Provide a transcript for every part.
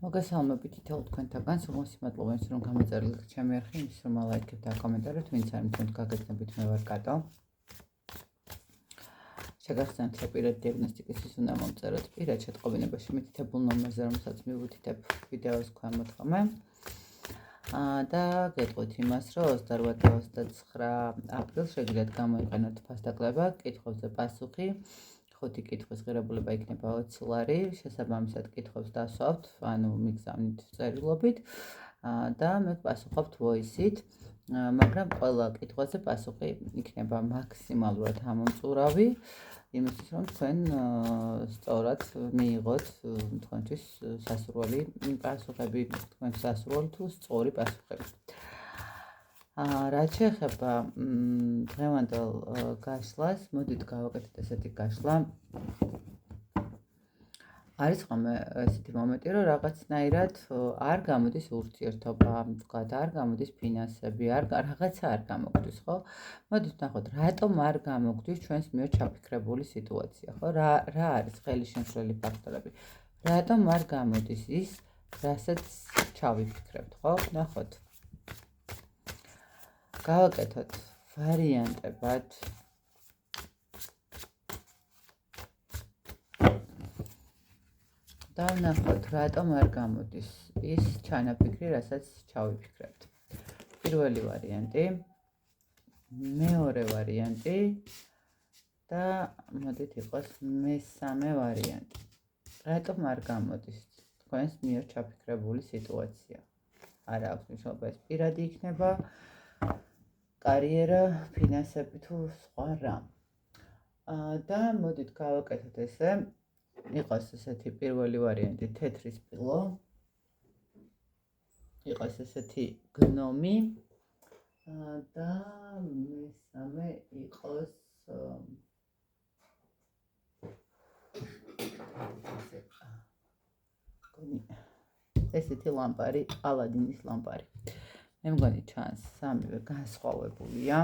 მოგესალმებით თითოეულ თქვენთაგან, სულ მადლობა იმის, რომ გამოწერილეთ ჩემი არხი, იმის, რომ ლაიქებთ და კომენტარებთ, ვინც არ მითქვით გაგეცნობით, მე ვარ კატო. შეგახსენებთ, რომ პირადი დიაგნოსტიკის ის უნდა მომწეროთ პირად შეტყობინებაში მითითებულ ნომერზე, რომელსაც მივუთითებ ვიდეოს ქვემოთ ხომ. და გეტყვით იმას, რომ 28 და 29 აპრილს შეგიძლიათ გამოიყენოთ ფასდაკლება, კითხვებზე პასუხი. 5 კითხვის ღირებულება იქნება 20 ლარი, შესაბამისად კითხვებს დასვავთ, ანუ მიგზავნით წერილობით და მე პასუხობთ voice-ით, მაგრამ ყველა კითხვაზე პასუხი იქნება მაქსიმალურად ამომწურავი, იმისთვის რომ თქვენ სწორად მიიღოთ თქვენთვის სასურველი პასუხები, თქვენთვის სასურველი თუ სწორი პასუხები. რაც შეეხება დღევანდელ გაშლას, მოდით გავაკეთოთ ესეთი გაშლა. არის ხოლმე ესეთი მომენტი, რომ რაღაცნაირად არ გამოდის ურთიერთობა, ვთქვათ, არ გამოდის ფინანსები, რაღაცა არ გამოგდის, ხო? მოდით ნახოთ, რატომ არ გამოგდის ჩვენს მიერ ჩაფიქრებული სიტუაცია, ხო? რა არის ხელისშემშლელი ფაქტორები? რატომ არ გამოდის ის, რასაც ჩავიფიქრებთ, ხო? ნახოთ. გავაკეთოთ ვარიანტებად. და ვნახოთ, რატომ არ გამოდის ის ჩანაფიქრი, რასაც ჩავიფიქრებთ. პირველი ვარიანტი, მეორე ვარიანტი და მოდით იყოს მესამე ვარიანტი. რატომ არ გამოდის თქვენს მიერ ჩაფიქრებული სიტუაცია? არა აქვს მნიშვნელობა, ეს პირადი იქნება, კარიერა, ფინანსები თუ სხვა რამ. და მოდით გავაკეთოთ ესე. იყოს ესეთი პირველი ვარიანტი თეთრი სპილო, იყოს ესეთი გნომი და მესამე იყოს ესეთი ლამპარი, ალადინის ლამპარი. მე მგონი ჩანს სამივე განსხვავებულია.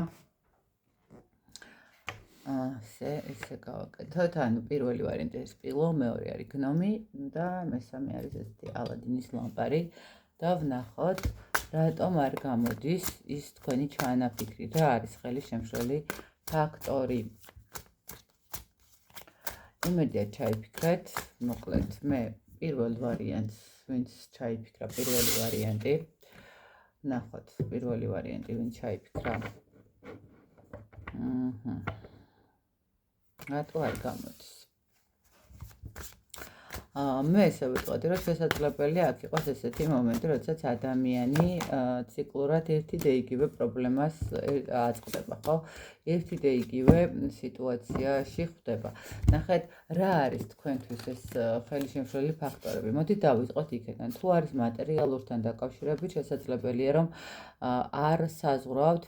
ესე გავაკეთოთ, ანუ პირველი ვარიანტი ეს სპილო, მეორე არის გნომი და მესამე არის ესეთი ალადინის ლამპარი და ვნახოთ, რატომ არ გამოდის ის თქვენი ჩანაფიქრი, რა არის ხელისშემშლელი ფაქტორი. იმედია ჩაიფიქრეთ, მოკლედ, მე პირველ ვარიანტს, ვინც ჩაიფიქრა პირველი ვარიანტი, ვნახოთ, პირველი ვარიანტი ვინც ჩაიფიქრა. რატო არ გამოდის? მე ესე ვიტყოდი, რომ შესაძლებელია აქ იყოს ესეთი მომენტი, როდესაც ადამიანი ციკლურად ერთი და იგივე პრობლემას აწყდება, ხო? ერთი და იგივე სიტუაციაში ხვდება. ნახეთ, რა არის თქვენთვის ეს ხელისშემშლელი ფაქტორები? მოდით დავიწყოთ იქიდან. თუ არის მატერიალურთან დაკავშირებით, შესაძლებელია, რომ არ საზღვრავთ,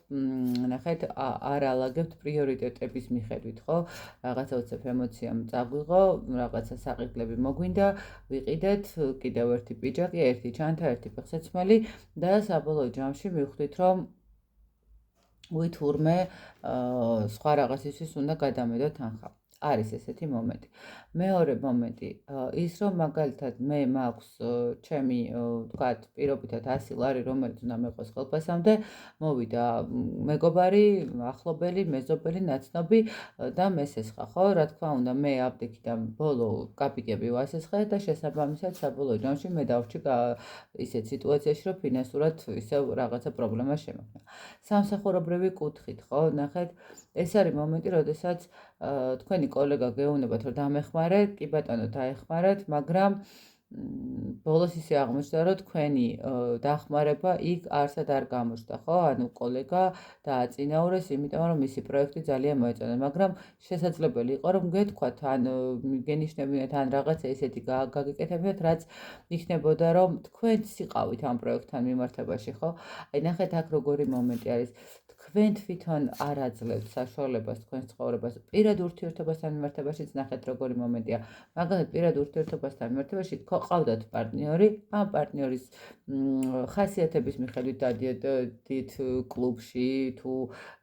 ნახეთ, არ ალაგებთ პრიორიტეტების მიხედვით, ხო? რაღაცა უცებ ემოციამ წაგვიღო, რაღაცა საყიდლები მოგვინდა, ვიყიდეთ კიდევ ერთი პიჯაკი, ერთი ჩანთა, ერთი ფეხსაცმელი და საბოლოო ჯამში მივხვდით, რომ თურმე სხვა რაღაცისთვის უნდა გადამედოთ თანხა. არის ესეთი მომენტი. მეორე მომენტი, ის რომ მაგალითად მე მაქვს ჩემი, ვთქვათ, პირობითად 100 ლარი, რომელიც უნდა მეყოს ხელფასამდე, მოვიდა მეგობარი, ახლობელი, მეზობელი, ნაცნობი და მესესხა, ხო? რა თქმა უნდა, მე აპტეკიდან ბოლო კაპიკები ვასესხე და შესაბამისად საბოლოო ჯამში მე დავრჩი ისეთ სიტუაციაში, რომ ფინანსურად ისევ რაღაცა პრობლემა შემოქმნა. სამსახურობრივი კუთხით, ხო? ნახეთ, ეს არის მომენტი, როდესაც თქვენი კოლეგა გეუბნებათ, რომ დამეხმარეთ, კი ბატონო, დაეხმარეთ, მაგრამ ბოლოს ისე აღმოჩნდა, რომ თქვენი დახმარება იქ არსად არ გამოჩნდა, ხო? ანუ კოლეგა დააწინაურეს, იმიტომ რომ მისი პროექტი ძალიან მოეწონა, მაგრამ შესაძლებელი იყო, რომ გეთქვათ, ან გენიშნებინათ, ან რაღაცა ისეთი გაგიკეთებინათ, რაც იქნებოდა, რომ თქვენც იყავით ამ პროექტთან მიმართებაში, ხო? აი, ნახეთ, აქ როგორი მომენტი არის. თქვენ თვითონ არ აძლევთ საშუალებას თქვენს ცხოვრებას პირად ურთიერთობასთან მიმართებაშიც, ნახეთ როგორი მომენტია. მაგალითად, პირად ურთიერთობასთან მიმართებაში გყავდათ პარტნიორი, ამ პარტნიორის ხასიათების მიხედვით დადიოდით კლუბში, თუ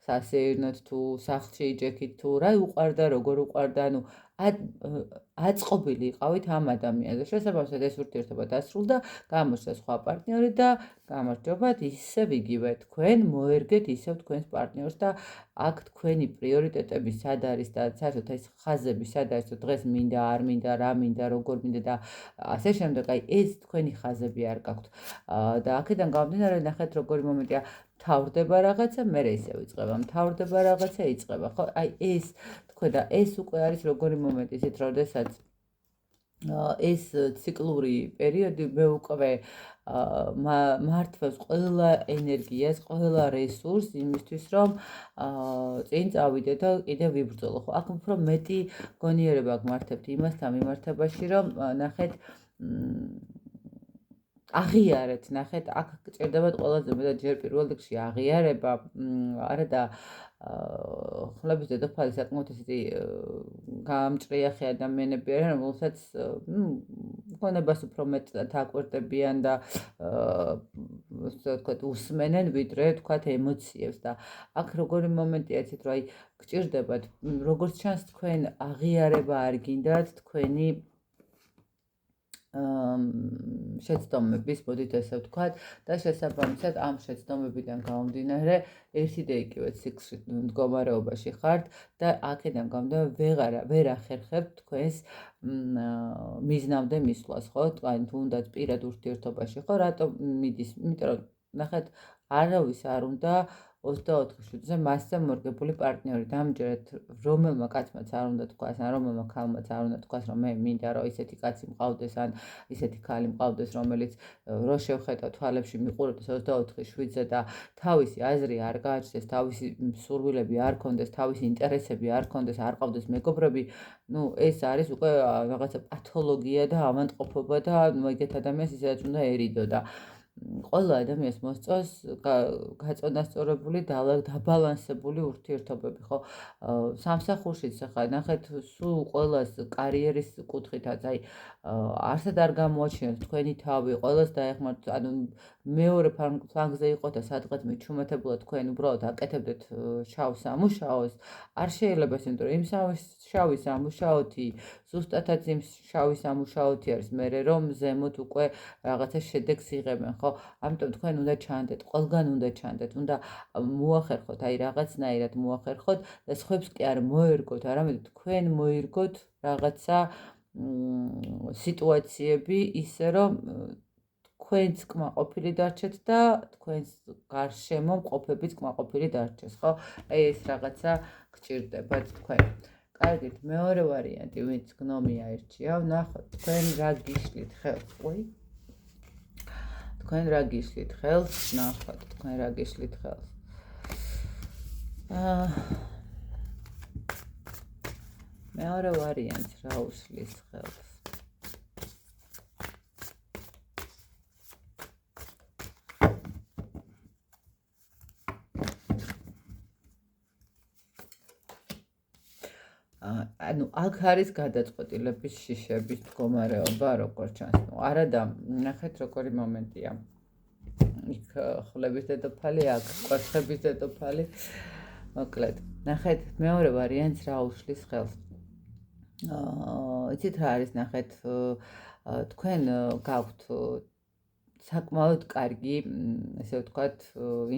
სასეირნოდ, თუ სახლში იჯექით, თუ რა უყვარდა, როგორ უყვარდა, ანუ აწყობილი იყავით ამ ადამიანზე. შესაბამისად ეს ურთიერთობა დასრულდა, გამოჩნდა სხვა პარტნიორი და გამარჯობათ, ისევ იგივე თქვენ მოერგეთ ისევ თქვენს პარტნიორს და აქ თქვენი პრიორიტეტები სად არის და საერთოდ ეს ხაზები სად არის, თუ დღეს მინდა, არ მინდა, რა მინდა, როგორ მინდა და ასე შემდეგ, აი ეს თქვენი ხაზები არ გაქვთ. და აქედან გამომდინარე, ნახეთ როგორი მომენტია, მთავრდება რაღაცა, მერე ისევ იწყება, მთავრდება რაღაცა, იწყება, ხო? აი ეს თქვენ და ეს უკვე არის როგორი მომენტი, ისეთ როდესაც ეს ციკლური პერიოდი მე უკვე მართვებს ყველა ენერგიას, ყველა რესურსს იმისთვის, რომ წინ წავიდე და კიდევ ვიბრძოლო. ხო, აქ უფრო მეტი გონიერება გმართებთ იმასთან მიმართებაში, რომ ნახეთ აღიარეთ, ნახეთ, აქ გჭირდებათ ყველაზე მეტად ჯერ პირველ რიგში აღიარება, არა და ხლების დედოფალი საკმაოდ ისეთი გამჭრიახი ადამიანები არიან, რომელსაც გონებას უფრო მეტად აკვირდებიან და ასე ვთქვათ, უსმენენ, ვიდრე ვთქვათ, ემოციებს და აქ როგორი მომენტია იცით, რომ აი გჭირდებათ, როგორც ჩანს თქვენ აღიარება არ გინდათ თქვენი შეცდომების, მოდით ესე ვთქვათ, და შესაბამისად ამ შეცდომებიდან გამომდინარე, ერთი და იგივე ციკლში მდგომარეობაში ხართ და აქედან გამომდინარე ვერ ახერხებთ თქვენს მიზნამდე მისვლას, ხო? თუნდაც პირად ურთიერთობაში ხო, რატომ მიდის? იმიტომ რომ ნახეთ, არავის არ უნდა 24 შვიდზე მასზე მორგებული პარტნიორი. ამჯერად რომელმა კაცმაც არ უნდა თქვას, ან რომელმა ქალმაც არ უნდა თქვას, რომ მე მინდა რომ ისეთი კაცი მყავდეს, ან ისეთი ქალი მყავდეს, რომელიც რო შევხედა თვალებში მიყურებდეს 24 შვიდზე და თავისი აზრი არ გააჩნდეს, თავისი სურვილები არ ქონდეს, თავისი ინტერესები არ ქონდეს, არ ყავდეს მეგობრები, ну ეს არის უკვე რაღაცა პათოლოგია და ავადმყოფობა და ეგეთ ადამიანს ისაც უნდა ერიდო და ყველა ადამიანს მოსწონს გაწონასწორებული, დაბალანსებული ურთიერთობები, ხო? სამსახურშიც ახლა ნახეთ, სულ ყველას კარიერის კუთხითაც, აი არსად არ გამოაჩინოთ თქვენი თავი, ყველას დაეხმაროთ, ანუ მეორე ფლანგზე იყოთ და სადღაც მიჩუმეთებულად თქვენ უბრალოდ აკეთებდეთ შავ სამუშაოს, არ შეიძლება ეს, იმიტომ რომ იმ შავი სამუშაოთი ზუსტადაც იმ შავი სამუშაოთი არის, მერე რომ ზემოთ უკვე რაღაცა შედეგს იღებენ, ხო? ამიტომ თქვენ უნდა ჩანდეთ, ყველგან უნდა ჩანდეთ, უნდა მოახერხოთ, აი რაღაცნაირად მოახერხოთ და სხვებს კი არ მოერგოთ, არამედ თქვენ მოირგოთ რაღაცა სიტუაციები ისე, რომ თქვენც კმაყოფილი დარჩეთ და თქვენს გარშემო მყოფებიც კმაყოფილი დარჩეს, ხო? აი ეს რაღაცა გჭირდებათ თქვენ. კარგით, მეორე ვარიანტი, ვინც გნომი აირჩია, ვნახოთ, თქვენ რა გიშლით ხელს, თქვენ რა გიშლით ხელს, ვნახოთ, თქვენ რა გიშლით ხელს. მეორე ვარიანტს რა უშლის ხელს. ანუ აქ არის გადაწყვეტილების შიშების მდგომარეობა, როგორც ჩანს. არა და ნახეთ როგორი მომენტია. იქ ხლების დედოფალი, აქ კვერცხების დედოფალი. მოკლედ, ნახეთ, მეორე ვარიანტს რა უშლის ხელს. იცით რა არის, ნახეთ, თქვენ გაქვთ საკმაოდ კარგი, ესე ვთქვათ,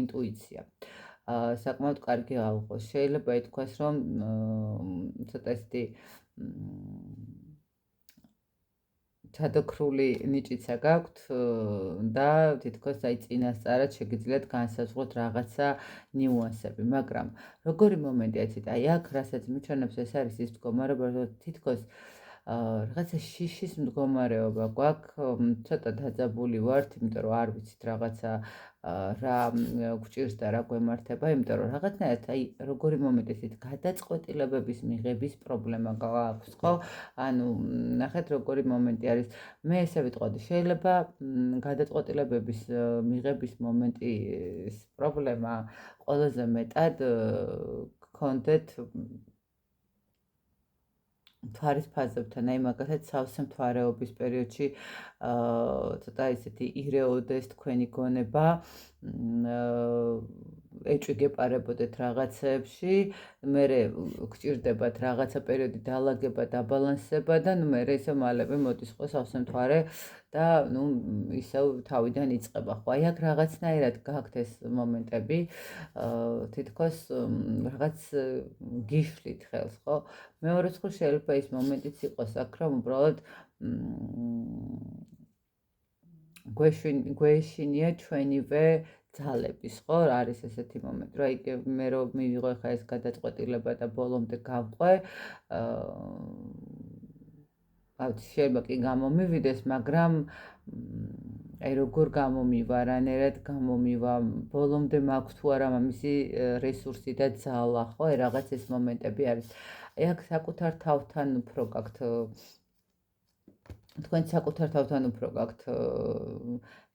ინტუიცია. საკმაოდ კარგი ალყო. შეიძლება ითქვას, რომ ცოტა ისეთი ჩადოქრული ნიჭიცა გაქვთ და თითქოს აი წინასწარად შეგიძლიათ განსაზღვროთ რაღაცა ნიუანსები, მაგრამ როგორი მომენტია იცით, აი აქ რასაც მიჩვენებს ეს არის ის მდგომარეობა, რომ თითქოს რაღაცა შიშის მდგომარეობა გვაქვს, ცოტა დაძაბული ვართ, იმიტომ რომ არ ვიცით რაღაცა რა გვჭირს და რა გვემართება, იმიტომ რომ რაღაცნაირად აი როგორი მომენტია იცით, გადაწყვეტილებების მიღების პრობლემა გააქვს, ხო? ანუ ნახეთ როგორი მომენტი არის. მე ესე ვიტყოდი, შეიძლება გადაწყვეტილებების მიღების მომენტის პრობლემა ყველაზე მეტად გქონდეთ მთვარის ფაზებთან, აი მაგალითად სავსე მთვარეობის პერიოდში ცოტა ისეთი ირეოდეს თქვენი გონება, ეჭვიგეპარებოდეთ რაღაცეებში, მერე გჭირდებათ რაღაცა პერიოდი დაალაგება, დაბალანსება და მერე ისე მალევე მოდის ხო სავსე მთვარე და ისევ თავიდან იწყება. ხო, აი აქ რაღაცნაირად გაქვთ ეს მომენტები, თითქოს რაღაც გიშლით ხელს, ხო? მეორე მხრივ შეიძლება ის მომენტიც იყოს აქ, რომ უბრალოდ გვეშინია ჩვენივე ძალების, ხო? არის ესეთი მომენტი, რომ აი მე რომ მივიღო ხა ეს გადაწყვეტილება და ბოლომდე გავყვე, შეიძლება კი გამომივიდეს, მაგრამ აი როგორ გამომივა, რანაირად გამომივა, ბოლომდე მაქვს თუ არა მისი რესურსი და ძალა, ხო? აი რაღაც ეს მომენტები არის. აი აქ საკუთარ თავთან უფრო გაქვთ თქვენ საკუთარ თავთან უფრო გაქვთ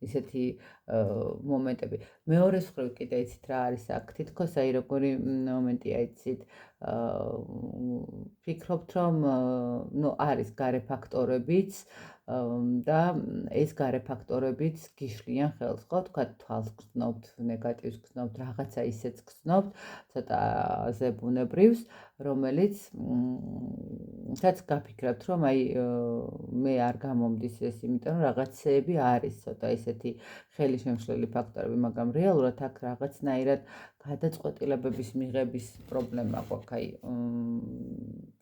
ისეთი მომენტები. მეორე მხრივ კიდე იცით რა არის აქ, თითქოს აი როგორი მომენტია იცით, ფიქრობთ რომ არის გარე ფაქტორებიც და ეს გარე ფაქტორებიც გიშლიან ხელს, ხო? თქვათ თვალს გრძნობთ, ნეგატივს გრძნობთ, რაღაცა ისეც გრძნობთ, ცოტა ზებუნებრივს, რომელიც რაც გაფიქრებთ, რომ აი მე არ გამომდის ეს, იმიტომ რომ რაღაცეები არის, ცოტა ისეთი ხელისშემშლელი ფაქტორები, მაგრამ რეალურად აქ რაღაცნაირად გადაწყვეტილებების მიღების პრობლემა გვაქვს, აი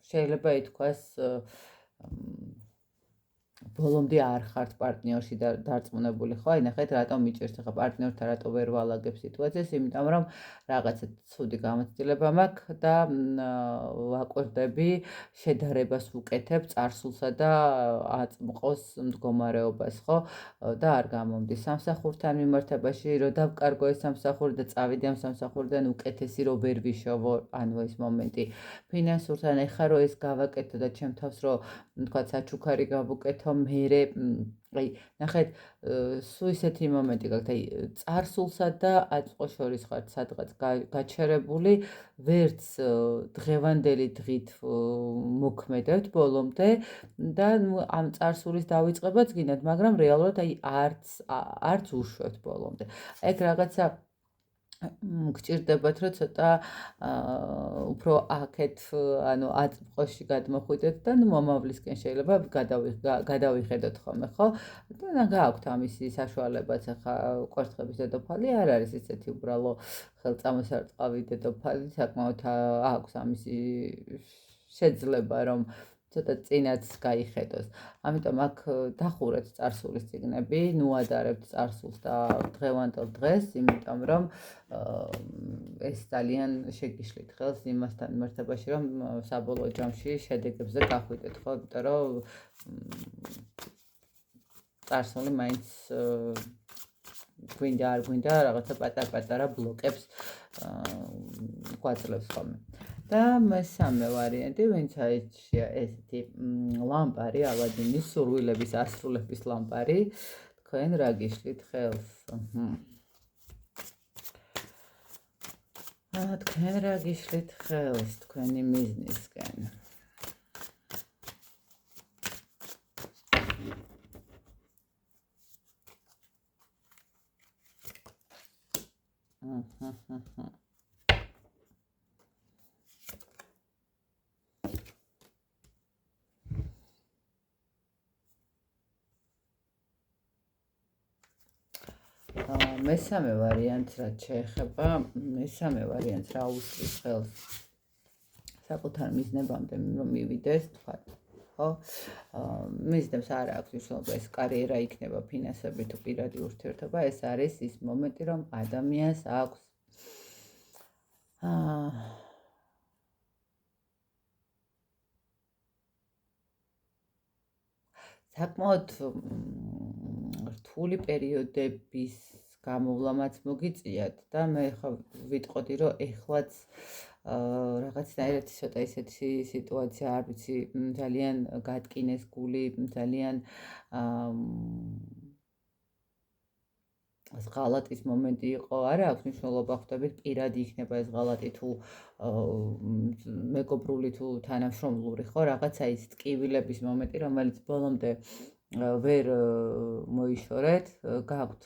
შეიძლება ითქვას ბოლომდე არ ხართ პარტნიორში დარწმუნებული, ხო? აი ნახეთ, რატომ მიჭირს ახლა პარტნიორთან რატო ვერ ვალაგებ სიტუაციას, იმიტომ რომ რაღაცა ცუდი გამოცდილება მაქვს და ვაკვირდები, შედარებას ვუკეთებ წარსულსა და აწმყოს მდგომარეობას, ხო? და არ გამომდის სამსახურთან მიმართებაში, რომ დავკარგო ეს სამსახური და წავიდე ამ სამსახურიდან უკეთესი რომ ვერ ვიშოვო, ანუ ეს მომენტი. ფინანსურთან ეხა რომ ეს გავაკეთო და ჩემ თავს რომ თქვათ საჩუქარი გავუკეთო, მერე აი ნახეთ, სულ ისეთი მომენტი გაქვთ, აი წარსულსა და აწმყოს შორის ხართ სადღაც გაჩერებული, ვერც დღევანდელი დღით მოქმედებთ ბოლომდე და ამ წარსულის დავიწყებაც გინდათ, მაგრამ რეალურად აი არც უშვებთ ბოლომდე. ეგ რაღაცა გჭირდებათ, რომ ცოტა უფრო აქეთ, ანუ აწმყოში გადმოხვიდეთ და მომავლისკენ შეიძლება გადავიხედოთ ხოლმე, ხო? და გააქვთ ამისი საშუალებაც, ახლა კვერცხების დედოფალი არ არის ისეთი უბრალო ხელწამოსარწყავი დედოფალი, საკმაოდ აქვს ამისი შეძლება, რომ ცოტა წინაც გაიხედოს. ამიტომ აქ დახურეთ წარსულის წიგნები, ნუადარებთ წარსულს და დღევანდელ დღეს, იმიტომ რომ ეს ძალიან შეგიშლით ხელს იმასთან მიმართებაში, რომ საბოლოო ჯამში შედეგებზე გახვიდეთ, ხო? იმიტომ რომ წარსული მაინც გვინდა არ გვინდა რაღაცა პატარ-პატარა ბლოკებს გვაძლევს ხოლმე. და მესამე ვარიანტი, ვინც აიჩია ესეთი ლამპარი, ალადინის სურვილების ასრულების ლამპარი, თქვენ რა გიშლით ხელს? თქვენ რა გიშლით ხელს თქვენი მიზნისკენ? მესამე ვარიანტს რაც შეეხება, მესამე ვარიანტს რა უსვრის ხელს საკუთარ მიზნებამდე რომ მივიდეს, თქვა, ხო? მიზნებს არ აქვს მნიშვნელობა, ეს კარიერა იქნება, ფინანსები თუ პირადი ურთიერთობა, ეს არის ის მომენტი, რომ ადამიანს აქვს საკმაოდ რთული პერიოდების გამოვლამაც მოგიწიათ და მე ხა ვიტყოდი, რომ ეხლაც რაღაცნაირად ცოტა ისეთი სიტუაცია, არ ვიცი, ძალიან გატკინეს გული, ძალიან ღალატის მომენტი იყო, არა აქვს მნიშვნელობა, ხვდებით, პირადი იქნება ეს ღალატი თუ მეგობრული თუ თანამშრომლური, ხო, რაღაცა ის ტკივილების მომენტი, რომელიც ბოლომდე ვერ მოიშორეთ, გაქვთ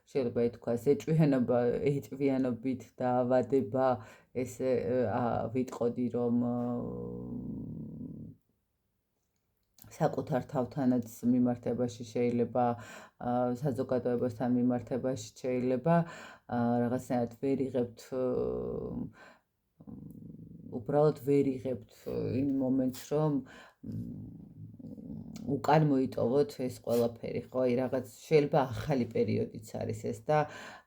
შეიძლება ითქვას ეჭვიანობით დაავადება, ესე ვიტყოდი, რომ საკუთარ თავთანაც მიმართებაში შეიძლება, საზოგადოებასთან მიმართებაში შეიძლება რაღაცნაირად ვერ იღებთ, უბრალოდ ვერ იღებთ იმ მომენტს, რომ უკან მოიტოვოთ ეს ყველაფერი, ხო? აი რაღაც შეიძლება ახალი პერიოდიც არის ეს და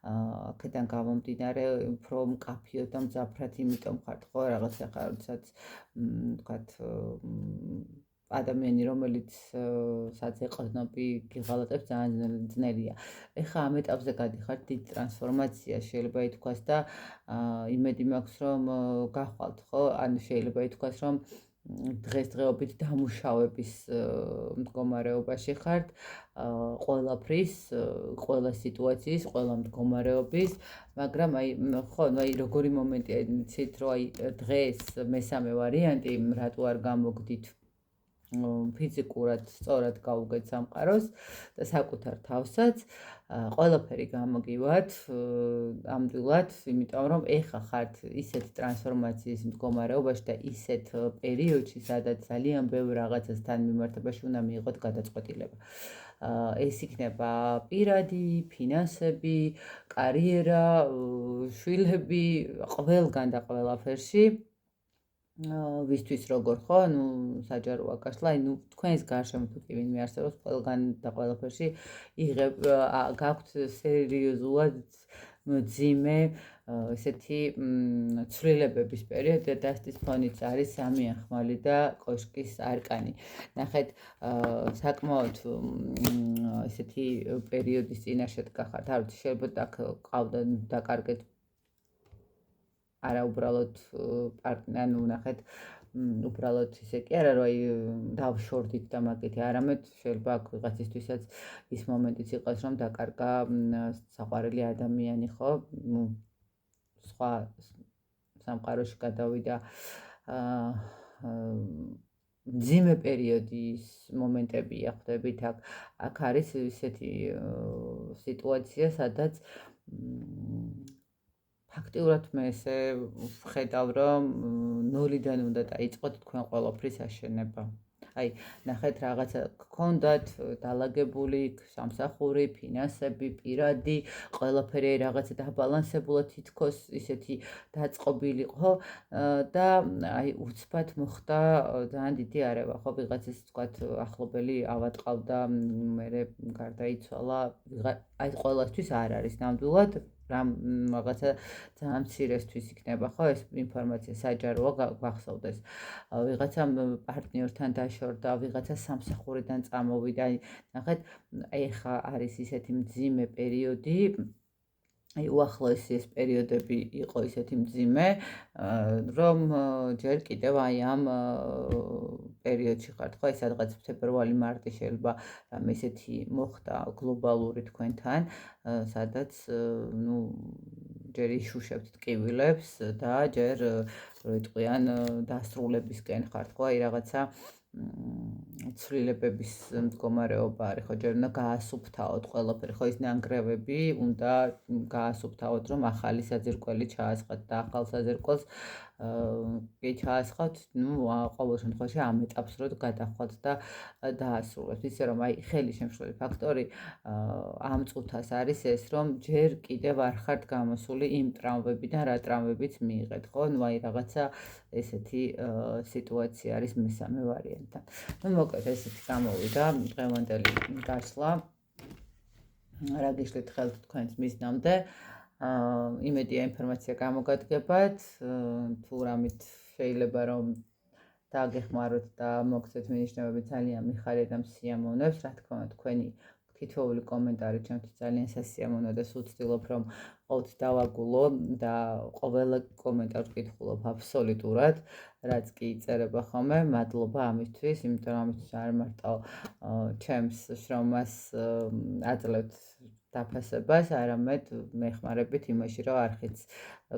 აქედან გამომდინარე უფრო მკაფიოდ და მძაფრად იმიტომ ხართ, ხო? რაღაც ახლა როდესაც ვთქვათ ადამიანი, რომელიც სადაც ეყრდნობი გიღალატებს, ძალიან ძნელია. ეხლა ამ ეტაპზე გადიხართ დიდ ტრანსფორმაციაში, შეიძლება ითქვას და იმედი მაქვს, რომ გახვალთ, ხო? ან შეიძლება ითქვას, რომ დღესდღეობით დამუშავების მდგომარეობაში ხართ, ყველაფრის, ყველა სიტუაციის, ყველა მდგომარეობის, მაგრამ აი ხო, აი როგორი მომენტია, იცით, რომ აი დღეს მესამე ვარიანტი, რატო არ გამოგდით ფიზიკურად სწორად გავუგეთ სამყაროს და საკუთარ თავსაც, ყველაფერი გამოგივათ ამდვილად, იმიტომ რომ ეხა ხართ ისეთ ტრანსფორმაციის მდგომარეობაში და ისეთ პერიოდში, სადაც ძალიან ბევრ რაღაცასთან მიმართებაში უნდა მიიღოთ გადაწყვეტილება. ეს იქნება პირადი, ფინანსები, კარიერა, შვილები, ყველგან და ყველაფერში. ვისთვის როგორ ხო, საჯაროა გაშლა, თქვენს გარშემო თუ კი ვინმე არსებობს, ყველგან და ყველაფერში გაქვთ სერიოზულად მძიმე ესეთი ცვლილებების პერიოდი და დასტის ფონიც არის 3 ახმალი და კოშკის არკანი. ნახეთ, საკმაოდ ესეთი პერიოდის წინაშე დგახართ, არ ვიცი, შეიძლება გყავდა დაკარგეთ არა უბრალოდ ანუ ნახეთ, უბრალოდ ისე კი არა, რომ აი დავშორდით და მაგითი, არამედ შეიძლება აქ ვიღაცისთვისაც ის მომენტიც იყოს, რომ დაკარგა საყვარელი ადამიანი, ხო? სხვა სამყაროში გადავიდა მძიმე პერიოდის მომენტებია, ხვდებით აქ არის ისეთი სიტუაცია, სადაც ფაქტიურად მე ესე ვხედავ, რომ ნულიდან უნდა დაიწყოთ თქვენ ყველაფრის აშენება. აი, ნახეთ, რაღაცა გქონდათ დალაგებული სამსახური, ფინანსები, პირადი, ყველაფერი რაღაცა დაბალანსებულად თითქოს ისეთი დაწყობილი ხო და აი უცბად მოხდა ძალიან დიდი არევა, ხო, ვიღაცის თქვათ ახლობელი ავატყავდა, მერე გარდაიცვალა, აი ყველასთვის არ არის ნამდვილად რამ რაღაცა ძალიან მცირესთვის იქნება, ხო, ეს ინფორმაცია საჯაროა გახსოვდეს. ვიღაცა პარტნიორთან დაშორდა, ვიღაცა სამსახურიდან წამოვიდა, ნახეთ, აი ხა არის ისეთი მძიმე პერიოდი, აი უახლოესი ეს პერიოდები იყო ისეთი მძიმე, რომ ჯერ კიდევ აი ამ პერიოდში ხართ, ხო, ეს სადღაც თებერვალი-მარტი შეიძლება რამე ისეთი მოხდა გლობალური თქვენთან, სადაც ჯერ იშუშებთ ტკივილებს და ჯერ როიტყვიან დასრულებისკენ ხართ, ხო, აი რაღაცა ცვლილებების მდგომარეობა არის, ხო, ჯერ უნდა გაასუფთავოთ ყველაფერი, ხო, ის ნანგრევები უნდა გაასუფთავოთ, რომ ახალი საძირკველი ჩაასხათ და ახალ საძირკველს კი ჩაასხათ, ყოველ შემთხვევაში ამ ეტაპს რო გადახვათ და დაასრულოთ. ისე რომ აი ხელი შემშლელი ფაქტორი ამ წუთას არის ეს, რომ ჯერ კიდევ არ ხართ გამოსული იმ ტრამვებიდან, რა ტრამვებიც მიიღეთ, ხო? აი რაღაცა ესეთი სიტუაცია არის მესამე ვარიანტთან. მოკლედ ესეთი გამოვიდა დღევანდელი გასვლა. რა გიშლით ხელთ თქვენს მიზნამდე. იმედია ინფორმაცია გამოგადგებათ, თუ რამით შეიძლება რომ დაგეხმაროთ და მოგცეთ მინიშნებები, ძალიან მიხარია და მსიამოვნებს, რა თქმა უნდა, თქვენი თითოეული კომენტარი ჩემთვის ძალიან სასიამოვნოა და სულ ვცდილობ რომ ყოველთვის დავაგულო და ყოველ კომენტარს ვკითხულობ აბსოლუტურად, რაც კი იწერება ხოლმე. მადლობა ამისთვის, იმიტომ რომ ამისთვის არ მარტო ჩემს შრომას აძლევთ დაფასებას, არამედ მეხმარებით იმაში, რომ არხიც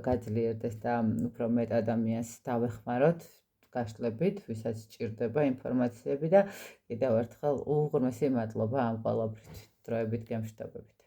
გაძლიერდეს და უფრო მეტ ადამიანს დავეხმაროთ. გაშლებით, ვისაც სჭირდება ინფორმაციები და კიდევ ერთხელ უღრმესი მადლობა ამ ყველაფრით. დროებით გემშვიდობებით.